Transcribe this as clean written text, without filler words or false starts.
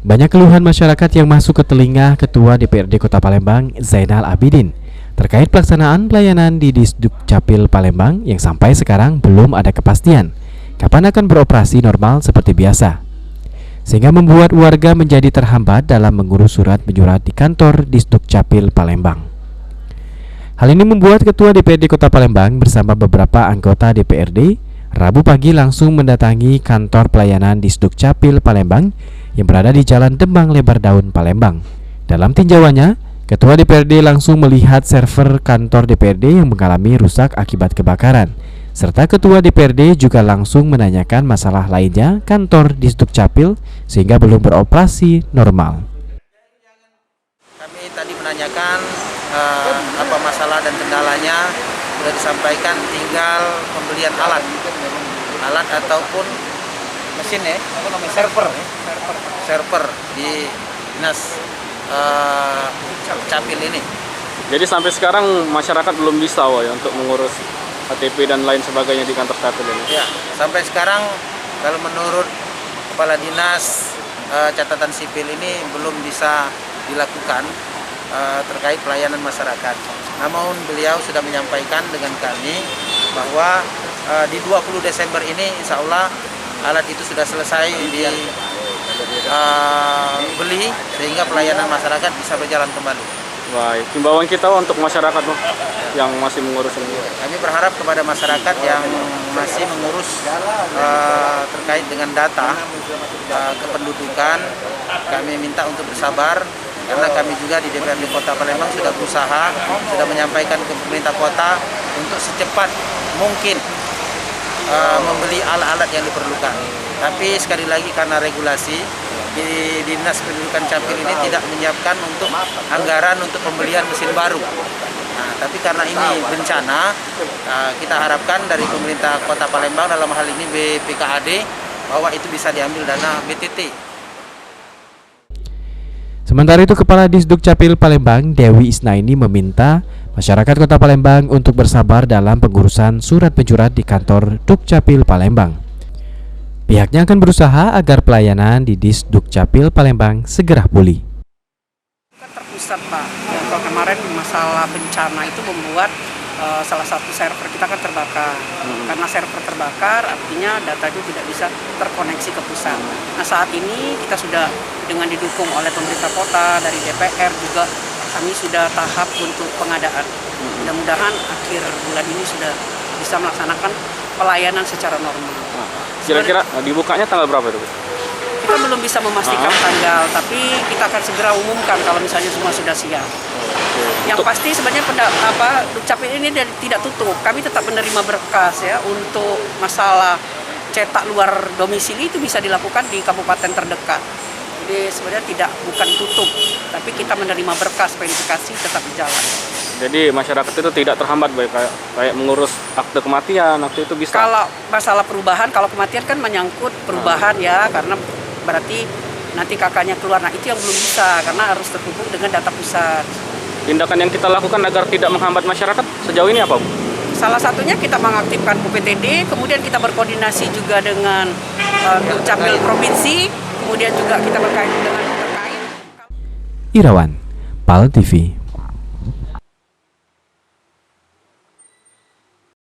Banyak keluhan masyarakat yang masuk ke telinga Ketua DPRD Kota Palembang, Zainal Abidin, terkait pelaksanaan pelayanan di Disdukcapil Palembang yang sampai sekarang belum ada kepastian kapan akan beroperasi normal seperti biasa, sehingga membuat warga menjadi terhambat dalam mengurus surat menyurat di kantor Disdukcapil Palembang. Hal ini membuat Ketua DPRD Kota Palembang bersama beberapa anggota DPRD Rabu pagi langsung mendatangi kantor pelayanan Disdukcapil Palembang yang berada di Jalan Demang Lebar Daun, Palembang. Dalam tinjauannya, Ketua DPRD langsung melihat server kantor DPRD yang mengalami rusak akibat kebakaran, serta Ketua DPRD juga langsung menanyakan masalah lainnya kantor Disdukcapil sehingga belum beroperasi normal. Kami tadi menanyakan apa masalah dan kendalanya, sudah disampaikan, tinggal pembelian alat ataupun mesin server di dinas Capil ini. Jadi sampai sekarang masyarakat belum bisa untuk mengurus KTP dan lain sebagainya di kantor Capil ini? Ya, sampai sekarang kalau menurut Kepala Dinas Catatan Sipil ini belum bisa dilakukan terkait pelayanan masyarakat. Namun beliau sudah menyampaikan dengan kami bahwa di 20 Desember ini insya Allah alat itu sudah selesai dibeli sehingga pelayanan masyarakat bisa berjalan kembali. Baik, himbauan kita untuk masyarakat yang masih mengurus ini. Kami berharap kepada masyarakat yang masih mengurus terkait dengan data kependudukan, kami minta untuk bersabar karena kami juga di DPRD Kota Palembang sudah berusaha, sudah menyampaikan ke pemerintah kota untuk secepat mungkin membeli alat-alat yang diperlukan. Tapi sekali lagi karena regulasi di Dinas Pendudukan Capil ini tidak menyiapkan untuk anggaran untuk pembelian mesin baru. Nah, tapi karena ini bencana, kita harapkan dari pemerintah Kota Palembang dalam hal ini BPKAD bahwa itu bisa diambil dana BTT. Sementara itu, Kepala Disdukcapil Palembang, Dewi Isnaini, meminta masyarakat Kota Palembang untuk bersabar dalam pengurusan surat menyurat di kantor Dukcapil Palembang. Pihaknya akan berusaha agar pelayanan di Disdukcapil Palembang segera pulih. Terpusat, Pak. Kalau kemarin masalah bencana itu membuat salah satu server kita kan terbakar. Karena server terbakar, artinya data itu tidak bisa terkoneksi ke pusat. Nah, saat ini kita sudah dengan didukung oleh pemerintah kota, dari DPR juga kami sudah tahap untuk pengadaan. Mudah-mudahan akhir bulan ini sudah bisa melaksanakan pelayanan secara normal. Kira-kira dibukanya tanggal berapa itu? Kita belum bisa memastikan tanggal, tapi kita akan segera umumkan kalau misalnya semua sudah siap. Yang pasti sebenarnya Dukcapil ini tidak tutup. Kami tetap menerima berkas ya untuk masalah cetak luar domisili itu bisa dilakukan di kabupaten terdekat. Jadi sebenarnya bukan tutup, tapi kita menerima berkas verifikasi tetap berjalan. Jadi masyarakat itu tidak terhambat kayak mengurus akte kematian, akte itu bisa? Kalau masalah perubahan, kalau kematian kan menyangkut perubahan ya, karena berarti nanti kakaknya keluar. Nah, itu yang belum bisa karena harus terhubung dengan data pusat. Tindakan yang kita lakukan agar tidak menghambat masyarakat sejauh ini apa, Bu? Salah satunya kita mengaktifkan UPTD, kemudian kita berkoordinasi juga dengan Dukcapil Provinsi, kemudian juga kita berkait dengan terkait. Irawan, PAL TV.